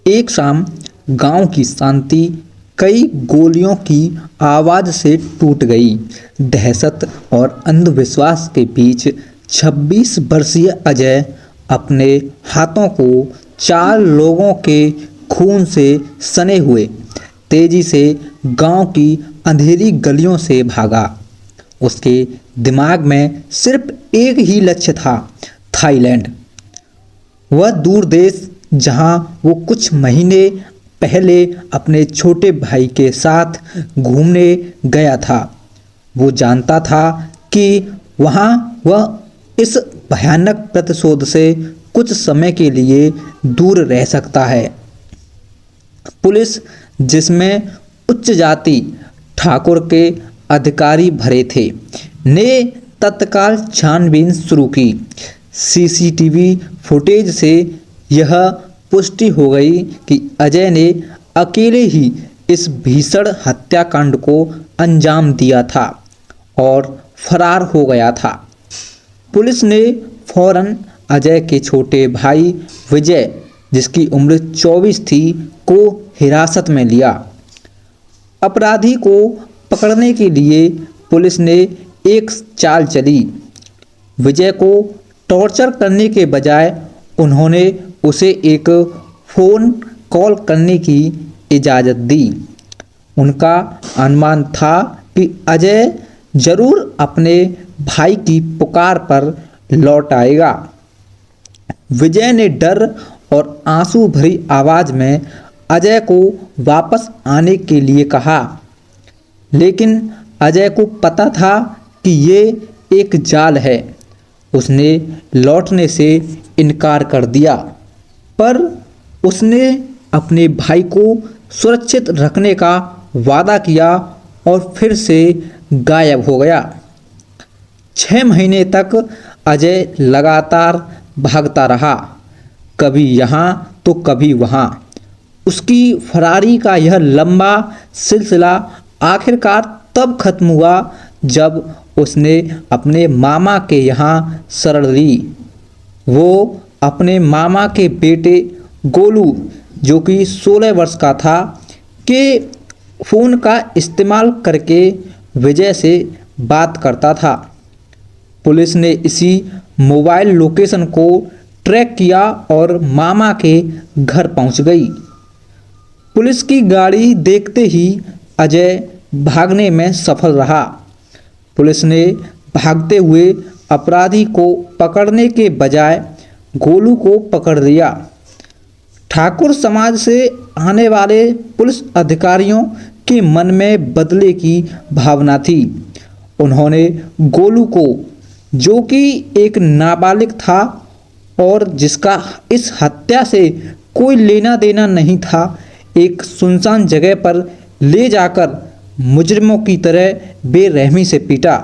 एक शाम गांव की शांति कई गोलियों की आवाज से टूट गई। दहशत और अंधविश्वास के बीच 26 वर्षीय अजय अपने हाथों को 4 लोगों के खून से सने हुए तेजी से गांव की अंधेरी गलियों से भागा। उसके दिमाग में सिर्फ एक ही लक्ष्य था, थाईलैंड। वह दूर देश जहां वो कुछ महीने पहले अपने छोटे भाई के साथ घूमने गया था। वो जानता था कि वहां वह इस भयानक प्रतिशोध से कुछ समय के लिए दूर रह सकता है। पुलिस, जिसमें उच्च जाति ठाकुर के अधिकारी भरे थे, ने तत्काल छानबीन शुरू की। सीसीटीवी फुटेज से यह पुष्टि हो गई कि अजय ने अकेले ही इस भीषण हत्याकांड को अंजाम दिया था और फरार हो गया था। पुलिस ने फौरन अजय के छोटे भाई विजय, जिसकी उम्र 24 थी, को हिरासत में लिया। अपराधी को पकड़ने के लिए पुलिस ने एक चाल चली। विजय को टॉर्चर करने के बजाय उन्होंने उसे एक फ़ोन कॉल करने की इजाज़त दी। उनका अनुमान था कि अजय जरूर अपने भाई की पुकार पर लौट आएगा। विजय ने डर और आंसू भरी आवाज़ में अजय को वापस आने के लिए कहा, लेकिन अजय को पता था कि ये एक जाल है। उसने लौटने से इनकार कर दिया, पर उसने अपने भाई को सुरक्षित रखने का वादा किया और फिर से गायब हो गया। 6 महीने तक अजय लगातार भागता रहा, कभी यहाँ तो कभी वहाँ। उसकी फरारी का यह लंबा सिलसिला आखिरकार तब खत्म हुआ जब उसने अपने मामा के यहाँ शरण ली। वो अपने मामा के बेटे गोलू, जो कि 16 वर्ष का था, के फ़ोन का इस्तेमाल करके विजय से बात करता था। पुलिस ने इसी मोबाइल लोकेशन को ट्रैक किया और मामा के घर पहुंच गई। पुलिस की गाड़ी देखते ही अजय भागने में सफल रहा। पुलिस ने भागते हुए अपराधी को पकड़ने के बजाय गोलू को पकड़ लिया। ठाकुर समाज से आने वाले पुलिस अधिकारियों के मन में बदले की भावना थी। उन्होंने गोलू को, जो कि एक नाबालिग था और जिसका इस हत्या से कोई लेना देना नहीं था, एक सुनसान जगह पर ले जाकर मुजरिमों की तरह बेरहमी से पीटा।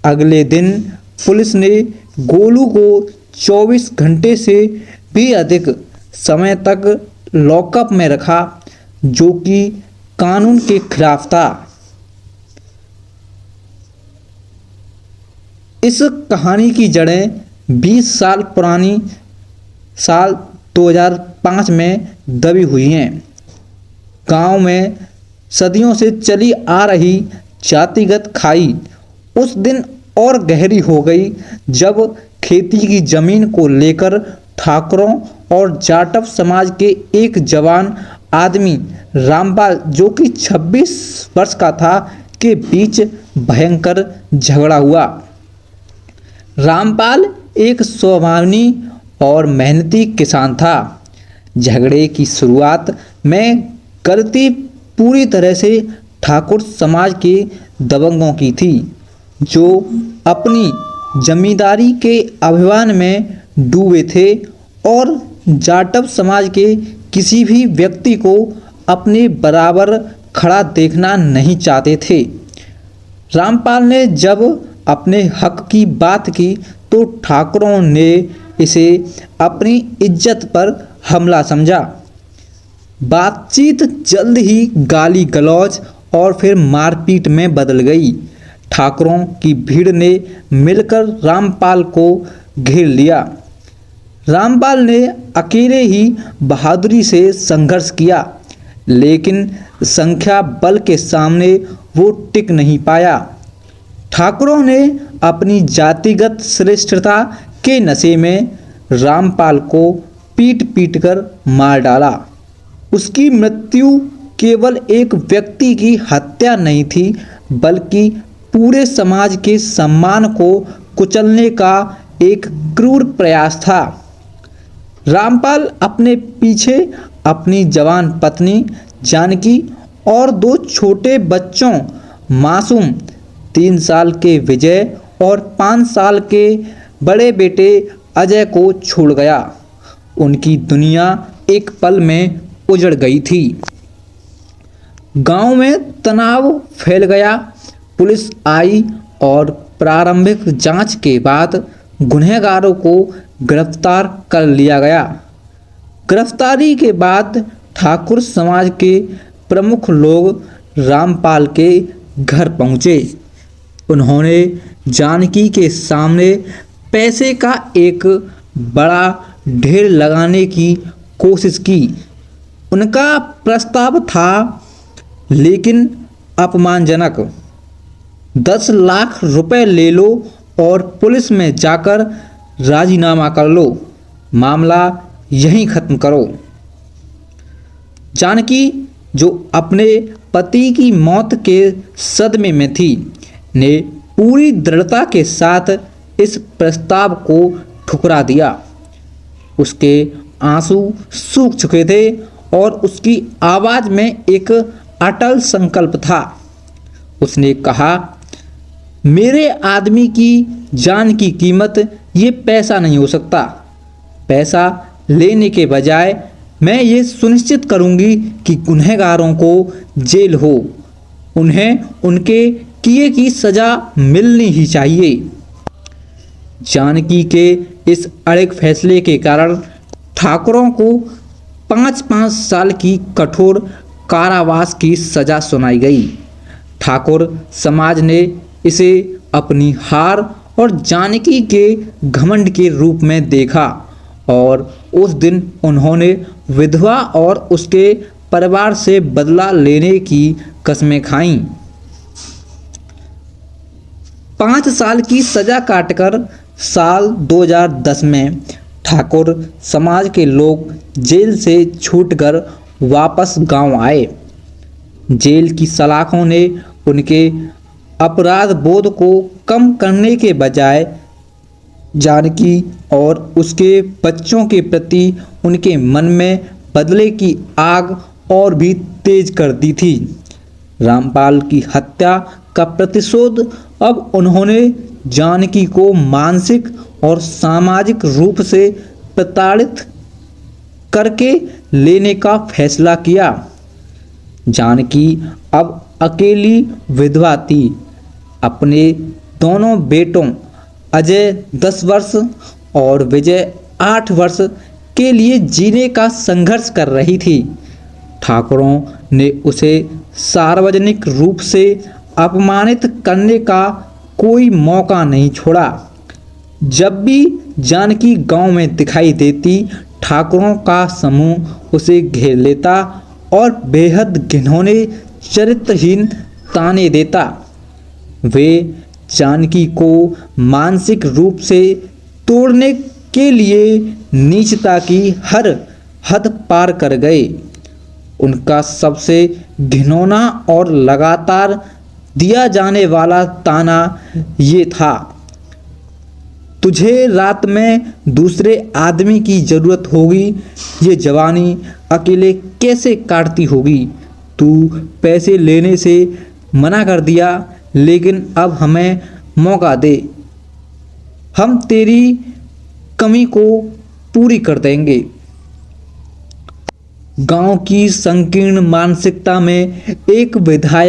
अगले दिन पुलिस ने गोलू को 24 घंटे से भी अधिक समय तक लॉकअप में रखा, जो कि कानून के खिलाफ था। इस कहानी की जड़ें 20 साल पुरानी साल 2005 में दबी हुई हैं। गांव में सदियों से चली आ रही जातिगत खाई उस दिन और गहरी हो गई जब खेती की जमीन को लेकर ठाकुरों और जाटव समाज के एक जवान आदमी रामपाल, जो कि 26 वर्ष का था, के बीच भयंकर झगड़ा हुआ। रामपाल एक स्वाभिमानी और मेहनती किसान था। झगड़े की शुरुआत में गलती पूरी तरह से ठाकुर समाज के दबंगों की थी, जो अपनी जमींदारी के अभिमान में डूबे थे और जाटव समाज के किसी भी व्यक्ति को अपने बराबर खड़ा देखना नहीं चाहते थे। रामपाल ने जब अपने हक की बात की तो ठाकुरों ने इसे अपनी इज्जत पर हमला समझा। बातचीत जल्द ही गाली गलौज और फिर मारपीट में बदल गई। ठाकुरों की भीड़ ने मिलकर रामपाल को घेर लिया। रामपाल ने अकेले ही बहादुरी से संघर्ष किया, लेकिन संख्या बल के सामने वो टिक नहीं पाया। ठाकुरों ने अपनी जातिगत श्रेष्ठता के नशे में रामपाल को पीट पीट कर मार डाला। उसकी मृत्यु केवल एक व्यक्ति की हत्या नहीं थी, बल्कि पूरे समाज के सम्मान को कुचलने का एक क्रूर प्रयास था। रामपाल अपने पीछे अपनी जवान पत्नी जानकी और 2 छोटे बच्चों मासूम 3 साल के विजय और 5 साल के बड़े बेटे अजय को छोड़ गया। उनकी दुनिया एक पल में उजड़ गई थी। गांव में तनाव फैल गया। पुलिस आई और प्रारंभिक जांच के बाद गुनहगारों को गिरफ्तार कर लिया गया। गिरफ्तारी के बाद ठाकुर समाज के प्रमुख लोग रामपाल के घर पहुंचे। उन्होंने जानकी के सामने पैसे का एक बड़ा ढेर लगाने की कोशिश की। उनका प्रस्ताव था, लेकिन अपमानजनक। 10 लाख रुपए ले लो और पुलिस में जाकर राजीनामा कर लो, मामला यहीं खत्म करो। जानकी, जो अपने पति की मौत के सदमे में थी, ने पूरी दृढ़ता के साथ इस प्रस्ताव को ठुकरा दिया। उसके आंसू सूख चुके थे और उसकी आवाज़ में एक अटल संकल्प था। उसने कहा, मेरे आदमी की जान की कीमत ये पैसा नहीं हो सकता। पैसा लेने के बजाय मैं ये सुनिश्चित करूंगी कि गुनहगारों को जेल हो। उन्हें उनके किए की सज़ा मिलनी ही चाहिए। जानकी के इस अड़िग फैसले के कारण ठाकुरों को 5-5 साल की कठोर कारावास की सज़ा सुनाई गई। ठाकुर समाज ने इसे अपनी हार और जानकी के घमंड के रूप में देखा और उस दिन उन्होंने विधवा और उसके परिवार से बदला लेने की कस्में खाईं। 5 साल की सज़ा काटकर साल 2010 में ठाकुर समाज के लोग जेल से छूटकर वापस गांव आए। जेल की सलाखों ने उनके अपराध बोध को कम करने के बजाय जानकी और उसके बच्चों के प्रति उनके मन में बदले की आग और भी तेज कर दी थी। रामपाल की हत्या का प्रतिशोध अब उन्होंने जानकी को मानसिक और सामाजिक रूप से प्रताड़ित करके लेने का फैसला किया। जानकी अब अकेली विधवा थी। अपने दोनों बेटों अजय 10 वर्ष और विजय 8 वर्ष के लिए जीने का संघर्ष कर रही थी। ठाकुरों ने उसे सार्वजनिक रूप से अपमानित करने का कोई मौका नहीं छोड़ा। जब भी जानकी गांव में दिखाई देती, ठाकुरों का समूह उसे घेर लेता और बेहद घिनौने चरित्रहीन ताने देता। वे जानकी को मानसिक रूप से तोड़ने के लिए नीचता की हर हद पार कर गए। उनका सबसे घिनौना और लगातार दिया जाने वाला ताना ये था, तुझे रात में दूसरे आदमी की ज़रूरत होगी। ये जवानी अकेले कैसे काटती होगी। तू पैसे लेने से मना कर दिया, लेकिन अब हमें मौका दे, हम तेरी कमी को पूरी कर देंगे। गांव की संकीर्ण मानसिकता में एक विधवा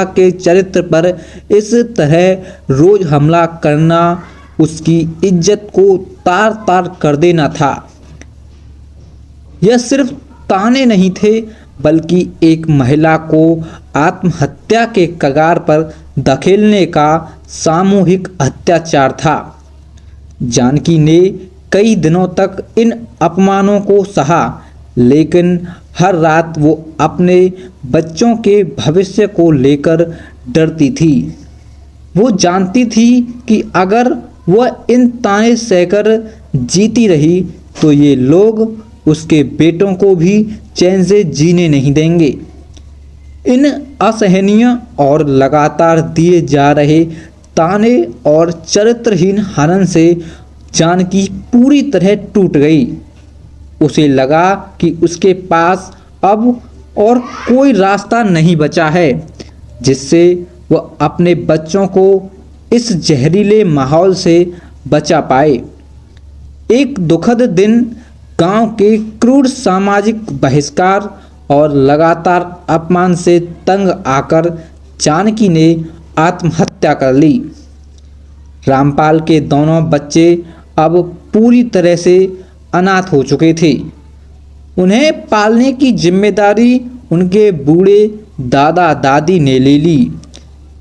के चरित्र पर इस तरह रोज हमला करना उसकी इज्जत को तार तार कर देना था। यह सिर्फ ताने नहीं थे, बल्कि एक महिला को आत्महत्या के कगार पर धकेलने का सामूहिक अत्याचार था। जानकी ने कई दिनों तक इन अपमानों को सहा, लेकिन हर रात वो अपने बच्चों के भविष्य को लेकर डरती थी। वो जानती थी कि अगर वह इन ताने सहकर जीती रही तो ये लोग उसके बेटों को भी चैन से जीने नहीं देंगे। इन असहनीय और लगातार दिए जा रहे ताने और चरित्रहीन हनन से जानकी पूरी तरह टूट गई। उसे लगा कि उसके पास अब और कोई रास्ता नहीं बचा है जिससे वह अपने बच्चों को इस जहरीले माहौल से बचा पाए। एक दुखद दिन गांव के क्रूर सामाजिक बहिष्कार और लगातार अपमान से तंग आकर जानकी ने आत्महत्या कर ली। रामपाल के दोनों बच्चे अब पूरी तरह से अनाथ हो चुके थे। उन्हें पालने की जिम्मेदारी उनके बूढ़े दादा दादी ने ले ली,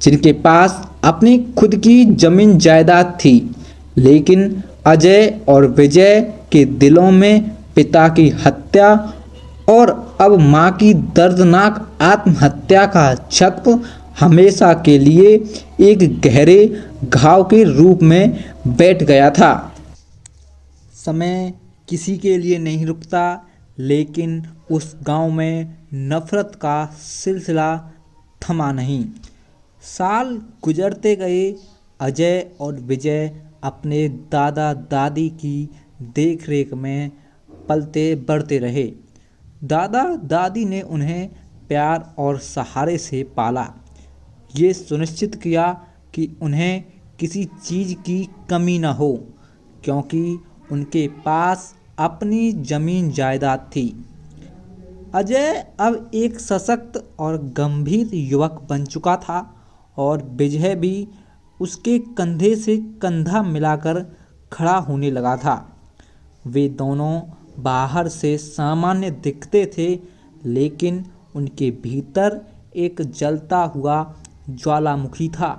जिनके पास अपनी खुद की जमीन जायदाद थी। लेकिन अजय और विजय के दिलों में पिता की हत्या और अब मां की दर्दनाक आत्महत्या का जख्म हमेशा के लिए एक गहरे घाव के रूप में बैठ गया था। समय किसी के लिए नहीं रुकता, लेकिन उस गांव में नफरत का सिलसिला थमा नहीं। साल गुजरते गए। अजय और विजय अपने दादा दादी की देखरेख में पलते बढ़ते रहे। दादा दादी ने उन्हें प्यार और सहारे से पाला, ये सुनिश्चित किया कि उन्हें किसी चीज़ की कमी न हो, क्योंकि उनके पास अपनी जमीन जायदाद थी। अजय अब एक सशक्त और गंभीर युवक बन चुका था और विजय भी उसके कंधे से कंधा मिलाकर खड़ा होने लगा था। वे दोनों बाहर से सामान्य दिखते थे, लेकिन उनके भीतर एक जलता हुआ ज्वालामुखी था।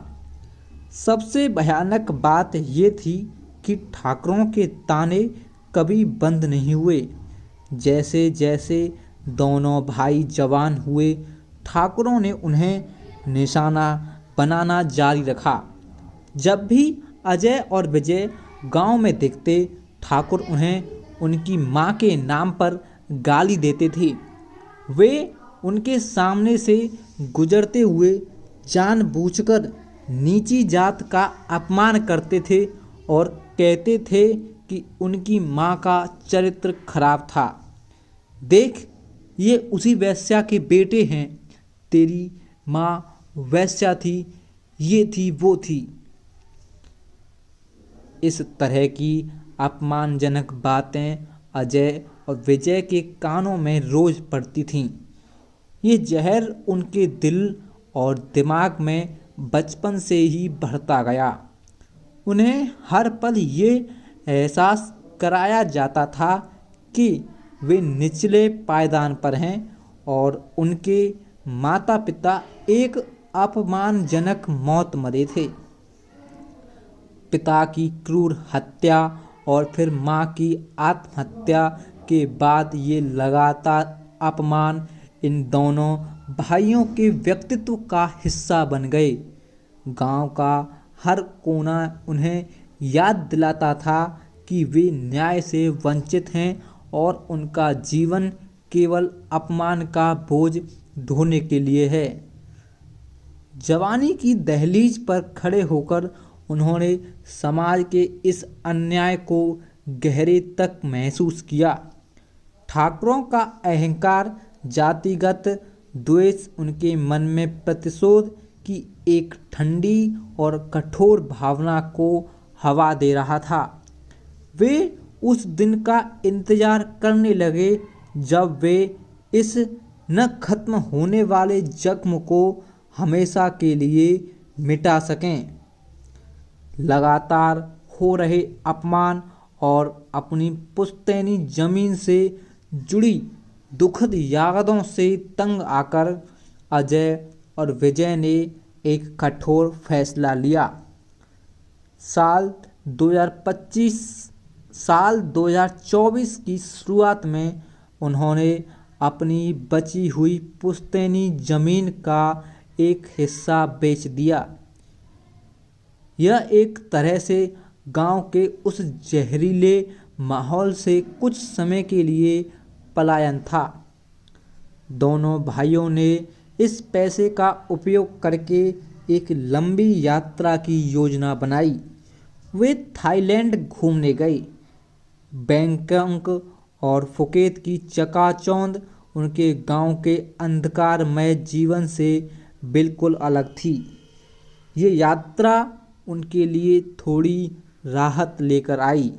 सबसे भयानक बात ये थी कि ठाकरों के ताने कभी बंद नहीं हुए। जैसे जैसे दोनों भाई जवान हुए, ठाकुरों ने उन्हें निशाना बनाना जारी रखा। जब भी अजय और विजय गांव में दिखते, ठाकुर उन्हें उनकी मां के नाम पर गाली देते थे। वे उनके सामने से गुजरते हुए जानबूझकर नीची जात का अपमान करते थे और कहते थे कि उनकी मां का चरित्र खराब था। देख, ये उसी वैश्या के बेटे हैं। तेरी मां वैश्या थी, ये थी वो थी। इस तरह की अपमानजनक बातें अजय और विजय के कानों में रोज पड़ती थीं। ये जहर उनके दिल और दिमाग में बचपन से ही बढ़ता गया। उन्हें हर पल ये एहसास कराया जाता था कि वे निचले पायदान पर हैं और उनके माता पिता एक अपमानजनक मौत मरे थे। पिता की क्रूर हत्या और फिर मां की आत्महत्या के बाद ये लगातार अपमान इन दोनों भाइयों के व्यक्तित्व का हिस्सा बन गए। गांव का हर कोना उन्हें याद दिलाता था कि वे न्याय से वंचित हैं और उनका जीवन केवल अपमान का बोझ ढोने के लिए है। जवानी की दहलीज पर खड़े होकर उन्होंने समाज के इस अन्याय को गहरे तक महसूस किया। ठाकुरों का अहंकार, जातिगत द्वेष उनके मन में प्रतिशोध की एक ठंडी और कठोर भावना को हवा दे रहा था। वे उस दिन का इंतजार करने लगे जब वे इस न खत्म होने वाले जख्म को हमेशा के लिए मिटा सकें। लगातार हो रहे अपमान और अपनी पुश्तैनी जमीन से जुड़ी दुखद यादों से तंग आकर अजय और विजय ने एक कठोर फैसला लिया। साल 2025 साल 2024 की शुरुआत में उन्होंने अपनी बची हुई पुश्तैनी जमीन का एक हिस्सा बेच दिया। यह एक तरह से गांव के उस जहरीले माहौल से कुछ समय के लिए पलायन था। दोनों भाइयों ने इस पैसे का उपयोग करके एक लंबी यात्रा की योजना बनाई। वे थाईलैंड घूमने गए। बैंकॉक और फुकेत की चकाचौंध उनके गांव के अंधकारमय जीवन से बिल्कुल अलग थी। ये यात्रा उनके लिए थोड़ी राहत लेकर आई।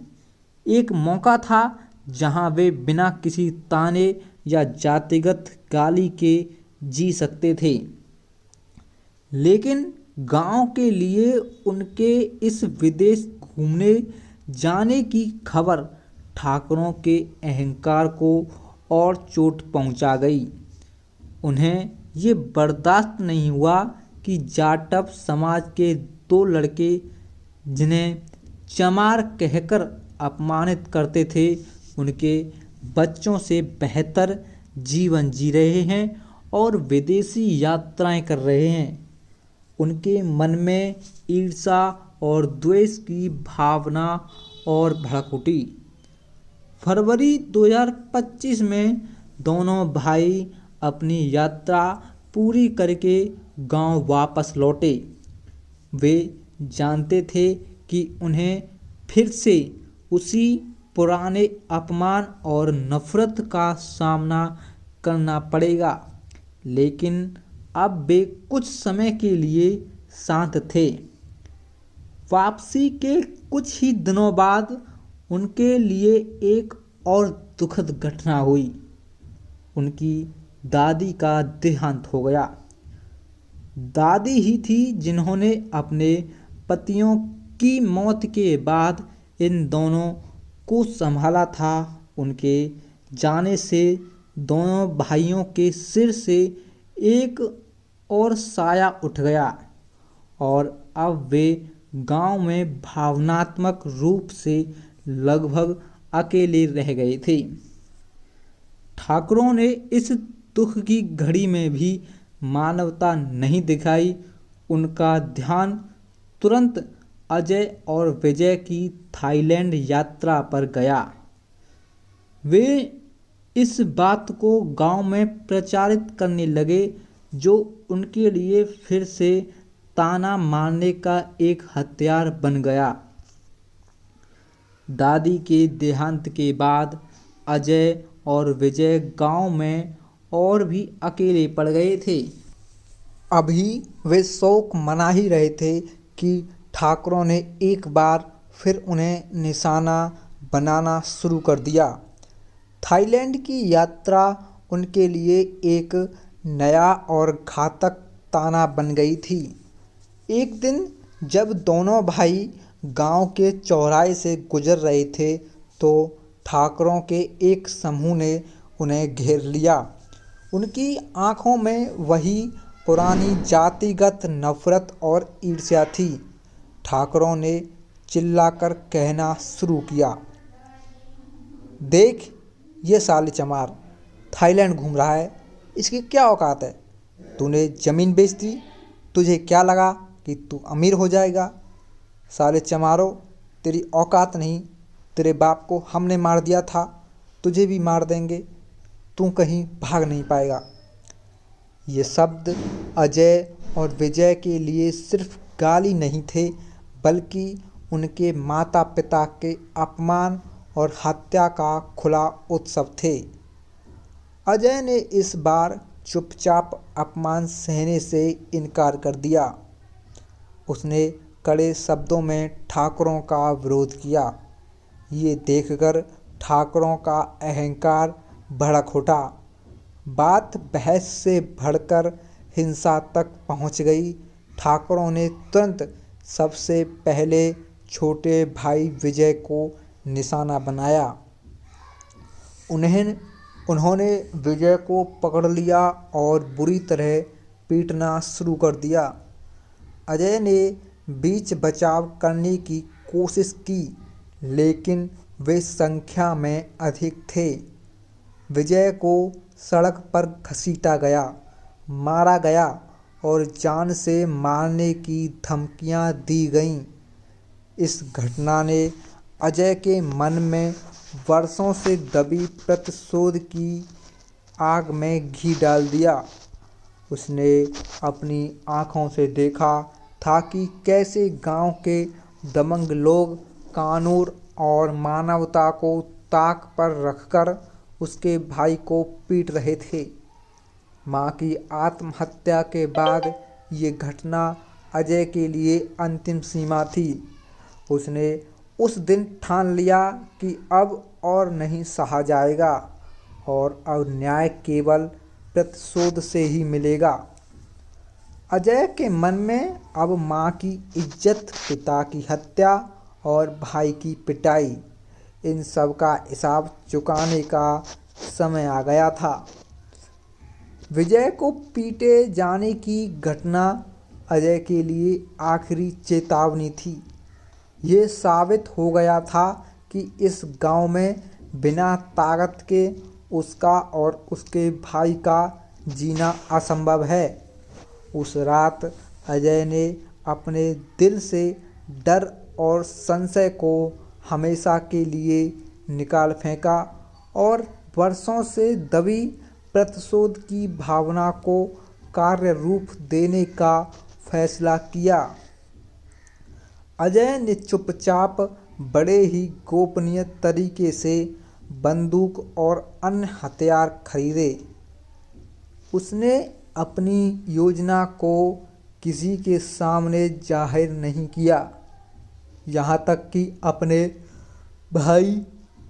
एक मौका था जहां वे बिना किसी ताने या जातिगत गाली के जी सकते थे। लेकिन गांव के लिए उनके इस विदेश घूमने जाने की खबर ठाकरों के अहंकार को और चोट पहुंचा गई। उन्हें ये बर्दाश्त नहीं हुआ कि जाटव समाज के दो लड़के, जिन्हें चमार कहकर अपमानित करते थे, उनके बच्चों से बेहतर जीवन जी रहे हैं और विदेशी यात्राएं कर रहे हैं। उनके मन में ईर्ष्या और द्वेष की भावना और भड़क उठी। फरवरी 2025 में दोनों भाई अपनी यात्रा पूरी करके गांव वापस लौटे। वे जानते थे कि उन्हें फिर से उसी पुराने अपमान और नफरत का सामना करना पड़ेगा, लेकिन अब वे कुछ समय के लिए शांत थे। वापसी के कुछ ही दिनों बाद उनके लिए एक और दुखद घटना हुई। उनकी दादी का देहांत हो गया। दादी ही थी जिन्होंने अपने पतियों की मौत के बाद इन दोनों को संभाला था। उनके जाने से दोनों भाइयों के सिर से एक और साया उठ गया और अब वे गांव में भावनात्मक रूप से लगभग अकेले रह गए थे। ठाकरों ने इस दुख की घड़ी में भी मानवता नहीं दिखाई। उनका ध्यान तुरंत अजय और विजय की थाईलैंड यात्रा पर गया। वे इस बात को गांव में प्रचारित करने लगे, जो उनके लिए फिर से ताना मारने का एक हथियार बन गया। दादी के देहांत के बाद अजय और विजय गांव में और भी अकेले पड़ गए थे। अभी वे शौक मना ही रहे थे कि ठाकरों ने एक बार फिर उन्हें निशाना बनाना शुरू कर दिया। थाईलैंड की यात्रा उनके लिए एक नया और घातक ताना बन गई थी। एक दिन जब दोनों भाई गांव के चौराहे से गुजर रहे थे, तो ठाकरों के एक समूह ने उन्हें घेर लिया। उनकी आंखों में वही पुरानी जातिगत नफरत और ईर्ष्या थी। ठाकरों ने चिल्लाकर कहना शुरू किया, देख, ये साले चमार थाईलैंड घूम रहा है, इसकी क्या औकात है? तूने ज़मीन बेच दी, तुझे क्या लगा कि तू अमीर हो जाएगा? साले चमारो, तेरी औकात नहीं, तेरे बाप को हमने मार दिया था, तुझे भी मार देंगे, तू कहीं भाग नहीं पाएगा। ये शब्द अजय और विजय के लिए सिर्फ गाली नहीं थे, बल्कि उनके माता पिता के अपमान और हत्या का खुला उत्सव थे। अजय ने इस बार चुपचाप अपमान सहने से इनकार कर दिया। उसने कड़े शब्दों में ठाकरों का विरोध किया। ये देखकर ठाकरों का अहंकार भड़क उठा। बात बहस से बढ़कर हिंसा तक पहुंच गई। ठाकरों ने तुरंत सबसे पहले छोटे भाई विजय को निशाना बनाया। उन्होंने विजय को पकड़ लिया और बुरी तरह पीटना शुरू कर दिया। अजय ने बीच बचाव करने की कोशिश की, लेकिन वे संख्या में अधिक थे। विजय को सड़क पर घसीटा गया, मारा गया और जान से मारने की धमकियां दी गईं। इस घटना ने अजय के मन में वर्षों से दबी प्रतिशोध की आग में घी डाल दिया। उसने अपनी आंखों से देखा था कि कैसे गांव के दबंग लोग कानून और मानवता को ताक पर रखकर उसके भाई को पीट रहे थे। मां की आत्महत्या के बाद ये घटना अजय के लिए अंतिम सीमा थी। उसने उस दिन ठान लिया कि अब और नहीं सहा जाएगा और अब न्याय केवल प्रतिशोध से ही मिलेगा। अजय के मन में अब मां की इज्जत, पिता की हत्या और भाई की पिटाई, इन सब का हिसाब चुकाने का समय आ गया था। विजय को पीटे जाने की घटना अजय के लिए आखिरी चेतावनी थी। ये साबित हो गया था कि इस गांव में बिना ताकत के उसका और उसके भाई का जीना असंभव है। उस रात अजय ने अपने दिल से डर और संशय को हमेशा के लिए निकाल फेंका और वर्षों से दबी प्रतिशोध की भावना को कार्य रूप देने का फैसला किया। अजय ने चुपचाप बड़े ही गोपनीय तरीके से बंदूक और अन्य हथियार खरीदे। उसने अपनी योजना को किसी के सामने जाहिर नहीं किया, यहाँ तक कि अपने भाई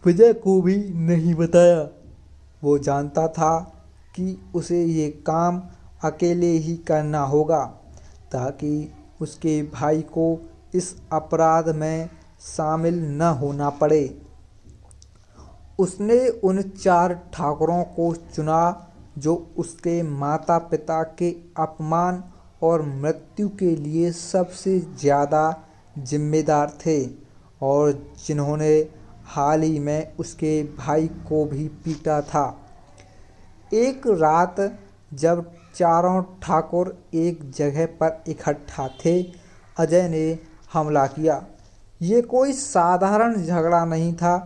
विजय को भी नहीं बताया। वो जानता था कि उसे ये काम अकेले ही करना होगा ताकि उसके भाई को इस अपराध में शामिल न होना पड़े। उसने उन 4 ठाकुरों को चुना जो उसके माता पिता के अपमान और मृत्यु के लिए सबसे ज़्यादा जिम्मेदार थे और जिन्होंने हाल ही में उसके भाई को भी पीटा था। एक रात जब चारों ठाकुर एक जगह पर इकट्ठा थे, अजय ने हमला किया। ये कोई साधारण झगड़ा नहीं था,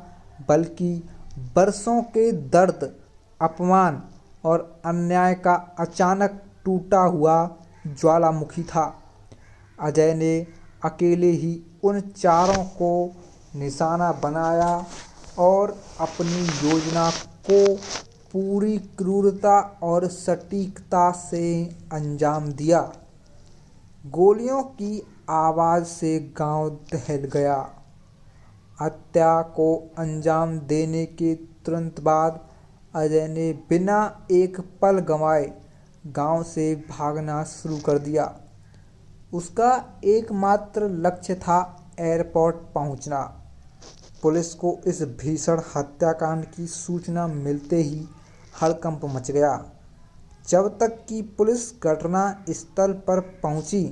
बल्कि बरसों के दर्द, अपमान और अन्याय का अचानक टूटा हुआ ज्वालामुखी था। अजय ने अकेले ही उन चारों को निशाना बनाया और अपनी योजना को पूरी क्रूरता और सटीकता से अंजाम दिया। गोलियों की आवाज़ से गांव दहल गया। हत्या को अंजाम देने के तुरंत बाद अजय ने बिना एक पल गंवाए गांव से भागना शुरू कर दिया। उसका एकमात्र लक्ष्य था एयरपोर्ट पहुंचना। पुलिस को इस भीषण हत्याकांड की सूचना मिलते ही हड़कंप मच गया। जब तक कि पुलिस घटना स्थल पर पहुंची,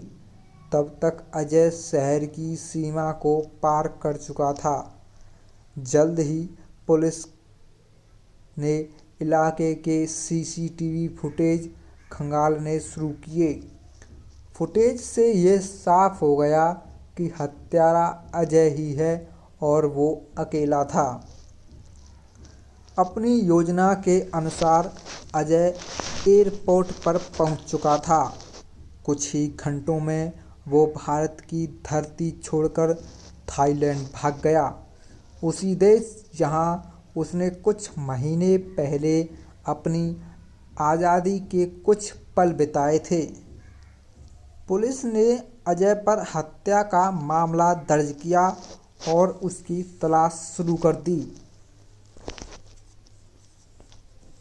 तब तक अजय शहर की सीमा को पार कर चुका था। जल्द ही पुलिस ने इलाके के सीसीटीवी फुटेज खंगालने शुरू किए। फुटेज से ये साफ हो गया कि हत्यारा अजय ही है और वो अकेला था। अपनी योजना के अनुसार अजय एयरपोर्ट पर पहुंच चुका था। कुछ ही घंटों में वो भारत की धरती छोड़कर थाईलैंड भाग गया, उसी देश जहां उसने कुछ महीने पहले अपनी आज़ादी के कुछ पल बिताए थे। पुलिस ने अजय पर हत्या का मामला दर्ज किया और उसकी तलाश शुरू कर दी।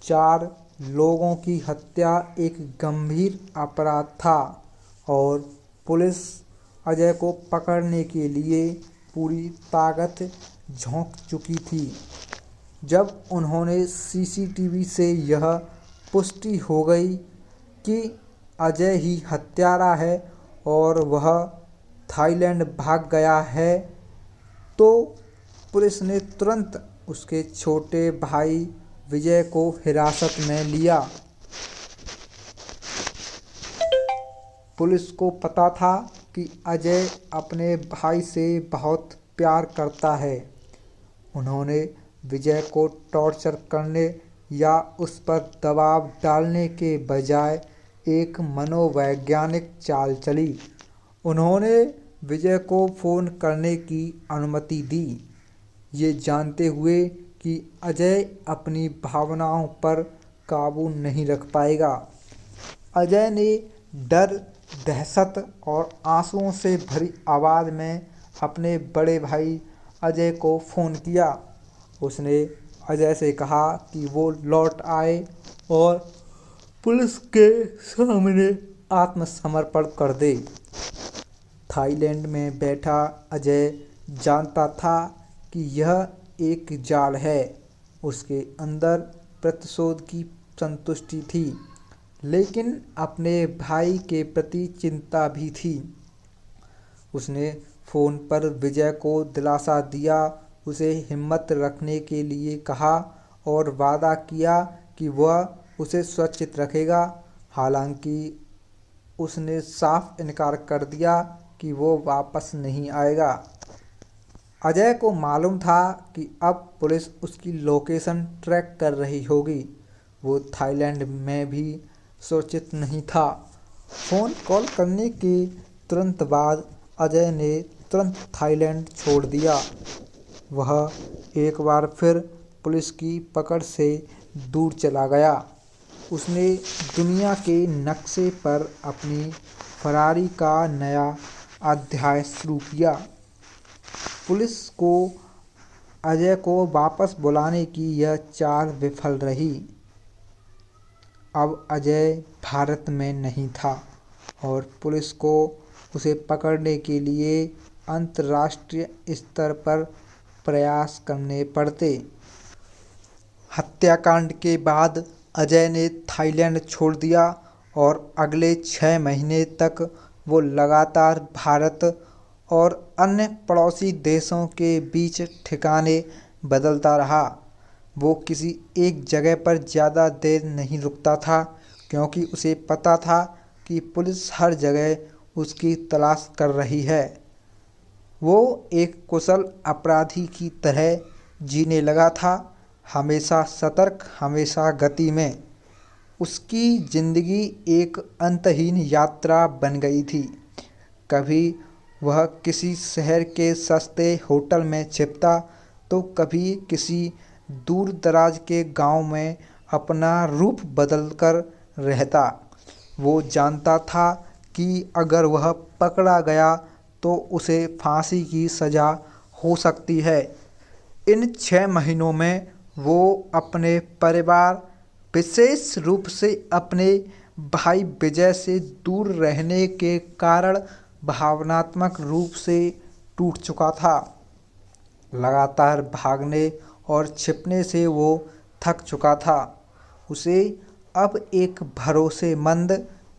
4 लोगों की हत्या एक गंभीर अपराध था और पुलिस अजय को पकड़ने के लिए पूरी ताकत झोंक चुकी थी। जब उन्होंने सीसीटीवी से यह पुष्टि हो गई कि अजय ही हत्यारा है और वह थाईलैंड भाग गया है, तो पुलिस ने तुरंत उसके छोटे भाई विजय को हिरासत में लिया। पुलिस को पता था कि अजय अपने भाई से बहुत प्यार करता है। उन्होंने विजय को टॉर्चर करने या उस पर दबाव डालने के बजाय एक मनोवैज्ञानिक चाल चली। उन्होंने विजय को फ़ोन करने की अनुमति दी, ये जानते हुए कि अजय अपनी भावनाओं पर काबू नहीं रख पाएगा। अजय ने डर, दहशत और आंसुओं से भरी आवाज़ में अपने बड़े भाई अजय को फ़ोन किया। उसने अजय से कहा कि वो लौट आए और पुलिस के सामने आत्मसमर्पण कर दे। थाईलैंड में बैठा अजय जानता था कि यह एक जाल है। उसके अंदर प्रतिशोध की संतुष्टि थी, लेकिन अपने भाई के प्रति चिंता भी थी। उसने फ़ोन पर विजय को दिलासा दिया, उसे हिम्मत रखने के लिए कहा और वादा किया कि वह उसे सुरक्षित रखेगा। हालांकि उसने साफ इनकार कर दिया कि वो वापस नहीं आएगा। अजय को मालूम था कि अब पुलिस उसकी लोकेशन ट्रैक कर रही होगी। वो थाईलैंड में भी सुरक्षित नहीं था। फ़ोन कॉल करने के तुरंत बाद अजय ने तुरंत थाईलैंड छोड़ दिया। वह एक बार फिर पुलिस की पकड़ से दूर चला गया। उसने दुनिया के नक्शे पर अपनी फरारी का नया अध्याय शुरू किया। पुलिस को अजय को वापस बुलाने की यह चाल विफल रही। अब अजय भारत में नहीं था और पुलिस को उसे पकड़ने के लिए अंतर्राष्ट्रीय स्तर पर प्रयास करने पड़ते। हत्याकांड के बाद अजय ने थाईलैंड छोड़ दिया और अगले 6 महीने तक वो लगातार भारत और अन्य पड़ोसी देशों के बीच ठिकाने बदलता रहा। वो किसी एक जगह पर ज़्यादा देर नहीं रुकता था, क्योंकि उसे पता था कि पुलिस हर जगह उसकी तलाश कर रही है। वो एक कुशल अपराधी की तरह जीने लगा था, हमेशा सतर्क, हमेशा गति में। उसकी जिंदगी एक अंतहीन यात्रा बन गई थी। कभी वह किसी शहर के सस्ते होटल में छिपता, तो कभी किसी दूर दराज के गांव में अपना रूप बदलकर रहता। वो जानता था कि अगर वह पकड़ा गया तो उसे फांसी की सज़ा हो सकती है। इन 6 महीनों में वो अपने परिवार, विशेष रूप से अपने भाई विजय से दूर रहने के कारण भावनात्मक रूप से टूट चुका था। लगातार भागने और छिपने से वो थक चुका था। उसे अब एक भरोसेमंद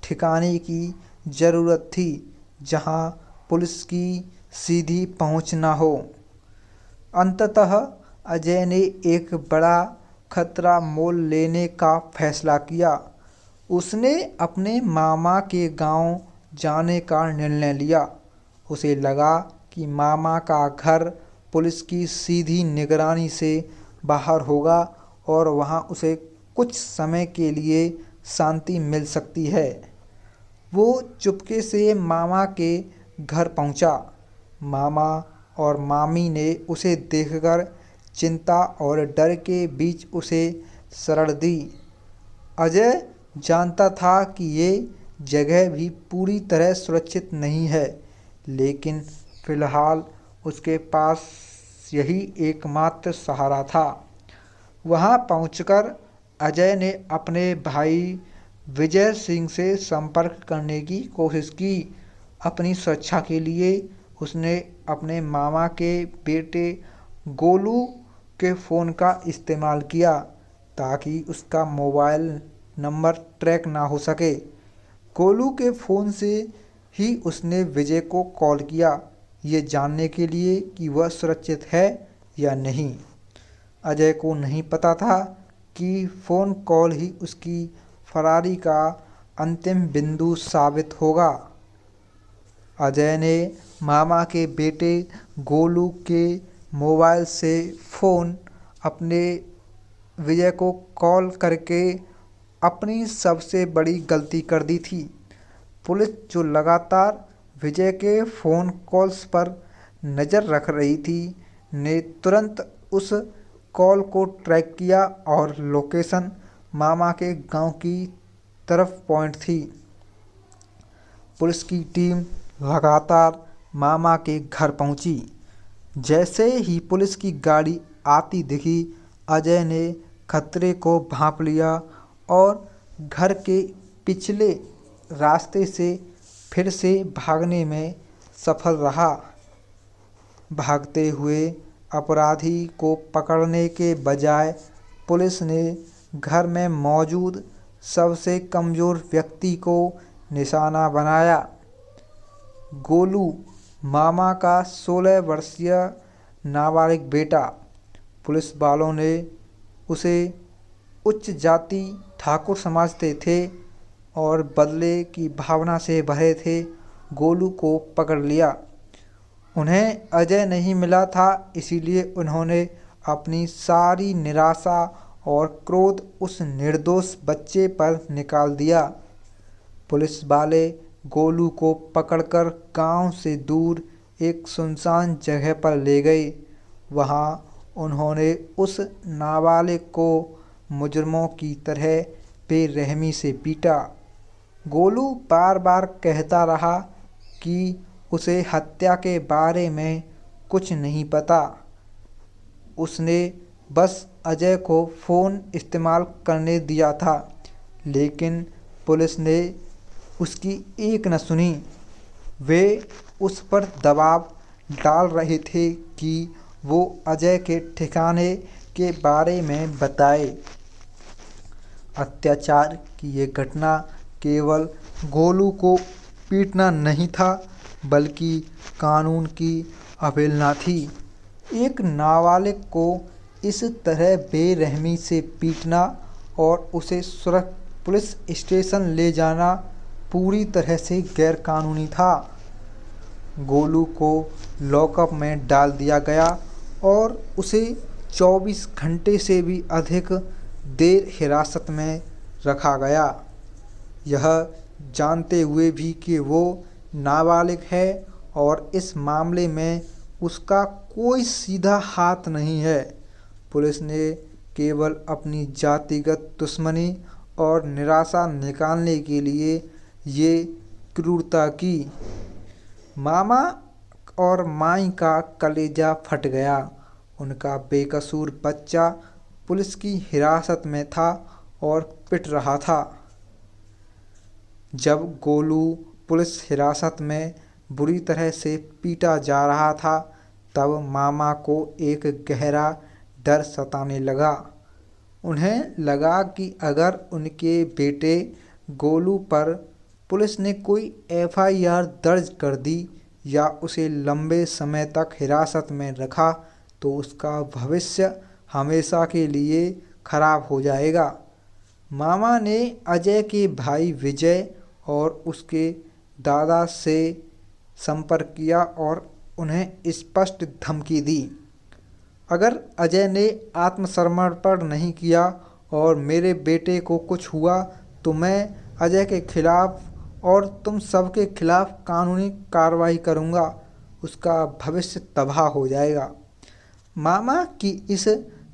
ठिकाने की ज़रूरत थी, जहां पुलिस की सीधी पहुंच न हो। अंततः अजय ने एक बड़ा खतरा मोल लेने का फैसला किया। उसने अपने मामा के गांव जाने का निर्णय लिया। उसे लगा कि मामा का घर पुलिस की सीधी निगरानी से बाहर होगा और वहां उसे कुछ समय के लिए शांति मिल सकती है। वो चुपके से मामा के घर पहुंचा। मामा और मामी ने उसे देखकर चिंता और डर के बीच उसे शरण दी। अजय जानता था कि ये जगह भी पूरी तरह सुरक्षित नहीं है, लेकिन फिलहाल उसके पास यही एकमात्र सहारा था। वहां पहुंचकर अजय ने अपने भाई विजय सिंह से संपर्क करने की कोशिश की। अपनी सुरक्षा के लिए उसने अपने मामा के बेटे गोलू के फ़ोन का इस्तेमाल किया, ताकि उसका मोबाइल नंबर ट्रैक ना हो सके। गोलू के फ़ोन से ही उसने विजय को कॉल किया, ये जानने के लिए कि वह सुरक्षित है या नहीं। अजय को नहीं पता था कि फ़ोन कॉल ही उसकी फरारी का अंतिम बिंदु साबित होगा। अजय ने मामा के बेटे गोलू के मोबाइल से फ़ोन अपने विजय को कॉल करके अपनी सबसे बड़ी गलती कर दी थी। पुलिस जो लगातार विजय के फ़ोन कॉल्स पर नज़र रख रही थी ने तुरंत उस कॉल को ट्रैक किया और लोकेशन मामा के गांव की तरफ पॉइंट थी। पुलिस की टीम लगातार मामा के घर पहुंची। जैसे ही पुलिस की गाड़ी आती दिखी, अजय ने खतरे को भांप लिया और घर के पिछले रास्ते से फिर से भागने में सफल रहा। भागते हुए अपराधी को पकड़ने के बजाय पुलिस ने घर में मौजूद सबसे कमज़ोर व्यक्ति को निशाना बनाया। गोलू, मामा का 16 वर्षीय नाबालिग बेटा। पुलिस वालों ने उसे उच्च जाति ठाकुर समझते थे और बदले की भावना से भरे थे। गोलू को पकड़ लिया। उन्हें अजय नहीं मिला था, इसीलिए उन्होंने अपनी सारी निराशा और क्रोध उस निर्दोष बच्चे पर निकाल दिया। पुलिस वाले गोलू को पकड़कर गांव से दूर एक सुनसान जगह पर ले गए। वहां उन्होंने उस नाबालिग को मुजरिमों की तरह बेरहमी से पीटा। गोलू बार बार कहता रहा कि उसे हत्या के बारे में कुछ नहीं पता। उसने बस अजय को फ़ोन इस्तेमाल करने दिया था, लेकिन पुलिस ने उसकी एक न सुनी। वे उस पर दबाव डाल रहे थे कि वो अजय के ठिकाने के बारे में बताए। अत्याचार की ये घटना केवल गोलू को पीटना नहीं था, बल्कि कानून की अवहेलना थी। एक नाबालिग को इस तरह बेरहमी से पीटना और उसे पुलिस स्टेशन ले जाना पूरी तरह से गैरकानूनी था। गोलू को लॉकअप में डाल दिया गया और उसे 24 घंटे से भी अधिक देर हिरासत में रखा गया, यह जानते हुए भी कि वो नाबालिग है और इस मामले में उसका कोई सीधा हाथ नहीं है। पुलिस ने केवल अपनी जातिगत दुश्मनी और निराशा निकालने के लिए ये क्रूरता की। मामा और माई का कलेजा फट गया। उनका बेकसूर बच्चा पुलिस की हिरासत में था और पिट रहा था। जब गोलू पुलिस हिरासत में बुरी तरह से पीटा जा रहा था, तब मामा को एक गहरा डर सताने लगा। उन्हें लगा कि अगर उनके बेटे गोलू पर पुलिस ने कोई एफआईआर दर्ज कर दी या उसे लंबे समय तक हिरासत में रखा, तो उसका भविष्य हमेशा के लिए खराब हो जाएगा। मामा ने अजय के भाई विजय और उसके दादा से संपर्क किया और उन्हें स्पष्ट धमकी दी, अगर अजय ने आत्मसमर्पण नहीं किया और मेरे बेटे को कुछ हुआ तो मैं अजय के खिलाफ और तुम सबके खिलाफ कानूनी कार्रवाई करूंगा। उसका भविष्य तबाह हो जाएगा। मामा की इस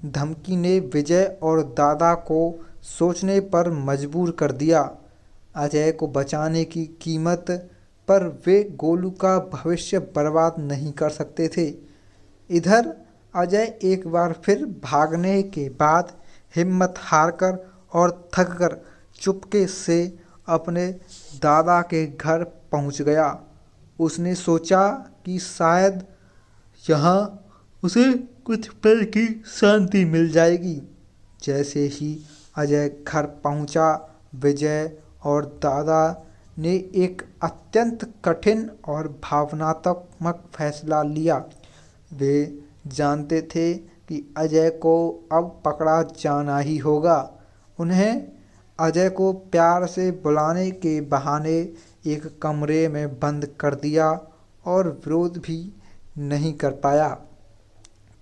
धमकी ने विजय और दादा को सोचने पर मजबूर कर दिया। अजय को बचाने की कीमत पर वे गोलू का भविष्य बर्बाद नहीं कर सकते थे। इधर अजय एक बार फिर भागने के बाद हिम्मत हारकर और थककर चुपके से अपने दादा के घर पहुंच गया। उसने सोचा कि शायद यहाँ उसे कुछ पल की शांति मिल जाएगी। जैसे ही अजय घर पहुंचा, विजय और दादा ने एक अत्यंत कठिन और भावनात्मक फैसला लिया। वे जानते थे कि अजय को अब पकड़ा जाना ही होगा। उन्हें अजय को प्यार से बुलाने के बहाने एक कमरे में बंद कर दिया और विरोध भी नहीं कर पाया,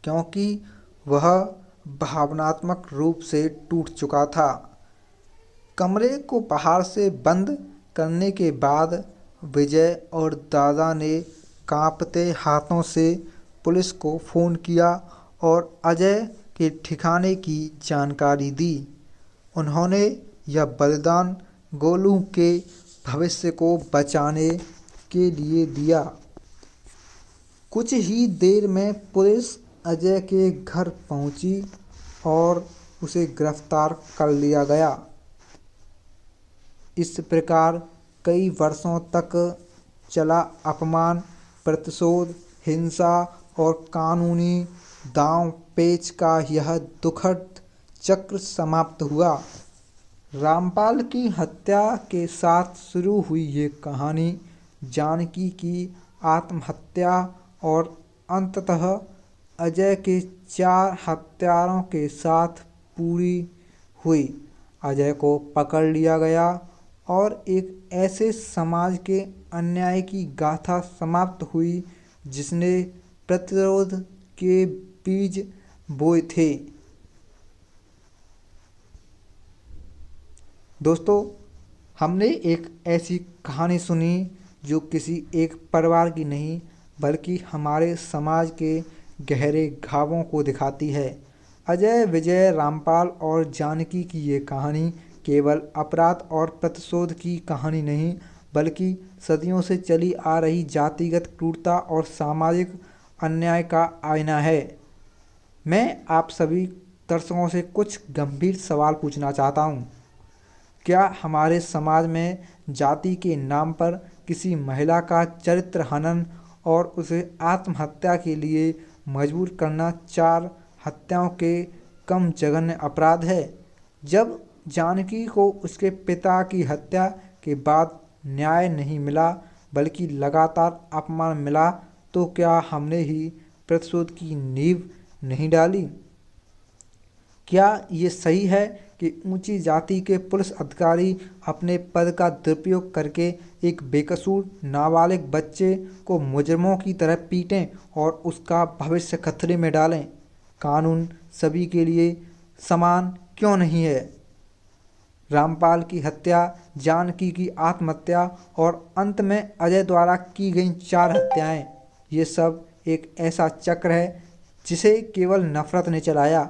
क्योंकि वह भावनात्मक रूप से टूट चुका था। कमरे को बाहर से बंद करने के बाद विजय और दादा ने कांपते हाथों से पुलिस को फ़ोन किया और अजय के ठिकाने की जानकारी दी। उन्होंने यह बलिदान गोलू के भविष्य को बचाने के लिए दिया। कुछ ही देर में पुलिस अजय के घर पहुंची और उसे गिरफ्तार कर लिया गया। इस प्रकार कई वर्षों तक चला अपमान, प्रतिशोध, हिंसा और कानूनी दांव पेच का यह दुखद चक्र समाप्त हुआ। रामपाल की हत्या के साथ शुरू हुई ये कहानी जानकी की आत्महत्या और अंततः अजय के 4 हत्यारों के साथ पूरी हुई। अजय को पकड़ लिया गया और एक ऐसे समाज के अन्याय की गाथा समाप्त हुई जिसने प्रतिरोध के बीज बोए थे। दोस्तों, हमने एक ऐसी कहानी सुनी जो किसी एक परिवार की नहीं बल्कि हमारे समाज के गहरे घावों को दिखाती है। अजय, विजय, रामपाल और जानकी की ये कहानी केवल अपराध और प्रतिशोध की कहानी नहीं बल्कि सदियों से चली आ रही जातिगत क्रूरता और सामाजिक अन्याय का आईना है। मैं आप सभी दर्शकों से कुछ गंभीर सवाल पूछना चाहता हूँ। क्या हमारे समाज में जाति के नाम पर किसी महिला का चरित्र हनन और उसे आत्महत्या के लिए मजबूर करना 4 हत्याओं के कम जघन्य अपराध है? जब जानकी को उसके पिता की हत्या के बाद न्याय नहीं मिला बल्कि लगातार अपमान मिला, तो क्या हमने ही प्रतिशोध की नींव नहीं डाली? क्या ये सही है कि ऊंची जाति के पुलिस अधिकारी अपने पद का दुरुपयोग करके एक बेकसूर नाबालिग बच्चे को मुजरिमों की तरह पीटें और उसका भविष्य खतरे में डालें? कानून सभी के लिए समान क्यों नहीं है? रामपाल की हत्या, जानकी की आत्महत्या और अंत में अजय द्वारा की गई 4 हत्याएं, ये सब एक ऐसा चक्र है जिसे केवल नफरत ने चलाया।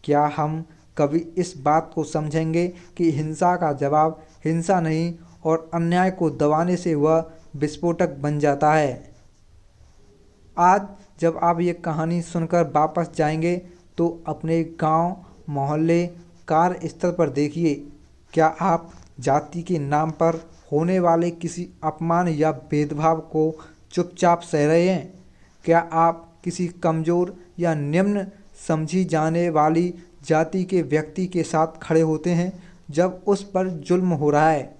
क्या हम कभी इस बात को समझेंगे कि हिंसा का जवाब हिंसा नहीं और अन्याय को दबाने से वह विस्फोटक बन जाता है? आज जब आप ये कहानी सुनकर वापस जाएंगे तो अपने गांव, मोहल्ले, कार्यस्थल पर देखिए, क्या आप जाति के नाम पर होने वाले किसी अपमान या भेदभाव को चुपचाप सह रहे हैं? क्या आप किसी कमज़ोर या निम्न समझी जाने वाली जाति के व्यक्ति के साथ खड़े होते हैं जब उस पर जुल्म हो रहा है?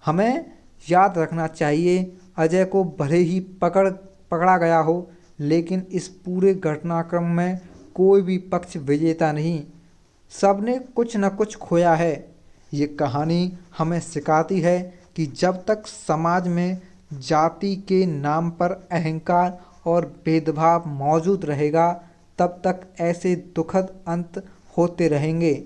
हमें याद रखना चाहिए, अजय को भले ही पकड़ा गया हो, लेकिन इस पूरे घटनाक्रम में कोई भी पक्ष विजेता नहीं, सबने कुछ न कुछ खोया है। ये कहानी हमें सिखाती है कि जब तक समाज में जाति के नाम पर अहंकार और भेदभाव मौजूद रहेगा, तब तक ऐसे दुखद अंत होते रहेंगे।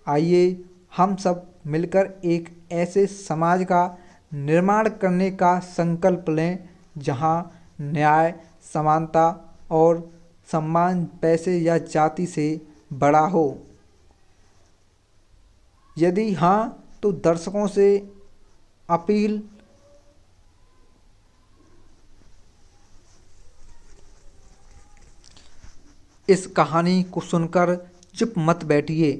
आइए हम सब मिलकर एक ऐसे समाज का निर्माण करने का संकल्प लें जहां न्याय, समानता और सम्मान पैसे या जाति से बड़ा हो। यदि हाँ, तो दर्शकों से अपील, इस कहानी को सुनकर चुप मत बैठिए।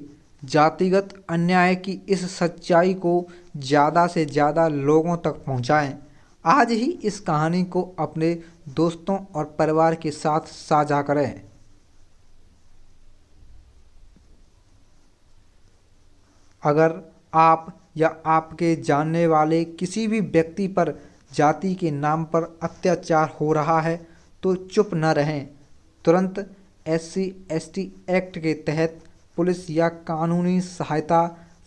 जातिगत अन्याय की इस सच्चाई को ज़्यादा से ज़्यादा लोगों तक पहुंचाएं। आज ही इस कहानी को अपने दोस्तों और परिवार के साथ साझा करें। अगर आप या आपके जानने वाले किसी भी व्यक्ति पर जाति के नाम पर अत्याचार हो रहा है तो चुप न रहें, तुरंत SC/ST एक्ट के तहत पुलिस या कानूनी सहायता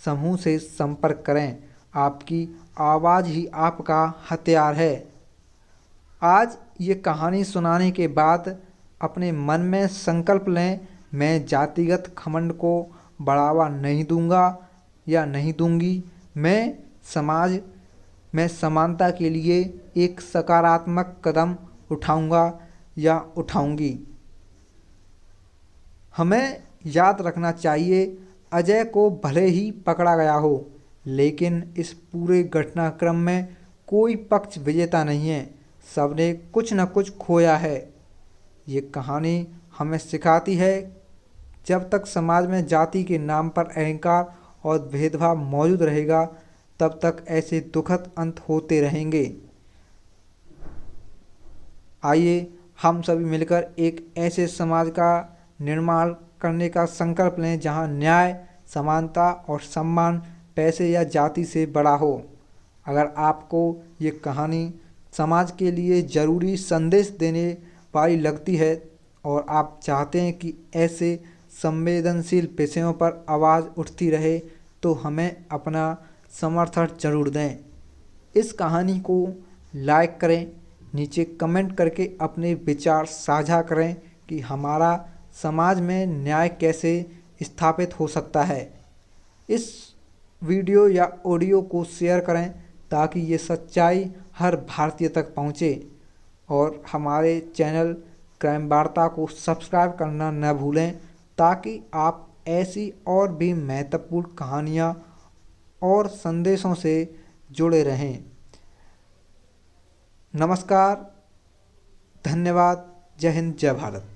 समूह से संपर्क करें। आपकी आवाज़ ही आपका हथियार है। आज ये कहानी सुनाने के बाद अपने मन में संकल्प लें, मैं जातिगत घमंड को बढ़ावा नहीं दूंगा या नहीं दूंगी। मैं समाज में समानता के लिए एक सकारात्मक कदम उठाऊंगा या उठाऊंगी। हमें याद रखना चाहिए, अजय को भले ही पकड़ा गया हो, लेकिन इस पूरे घटनाक्रम में कोई पक्ष विजेता नहीं है। सबने कुछ न कुछ खोया है। ये कहानी हमें सिखाती है, जब तक समाज में जाति के नाम पर अहंकार और भेदभाव मौजूद रहेगा, तब तक ऐसे दुखद अंत होते रहेंगे। आइए हम सभी मिलकर एक ऐसे समाज का निर्माण करने का संकल्प लें जहां न्याय, समानता और सम्मान पैसे या जाति से बड़ा हो। अगर आपको ये कहानी समाज के लिए ज़रूरी संदेश देने वाली लगती है और आप चाहते हैं कि ऐसे संवेदनशील विषयों पर आवाज़ उठती रहे, तो हमें अपना समर्थन जरूर दें। इस कहानी को लाइक करें, नीचे कमेंट करके अपने विचार साझा करें कि हमारा समाज में न्याय कैसे स्थापित हो सकता है। इस वीडियो या ऑडियो को शेयर करें ताकि ये सच्चाई हर भारतीय तक पहुँचे, और हमारे चैनल क्राइम वार्ता को सब्सक्राइब करना न भूलें ताकि आप ऐसी और भी महत्वपूर्ण कहानियाँ और संदेशों से जुड़े रहें। नमस्कार, धन्यवाद, जय हिंद, जय भारत।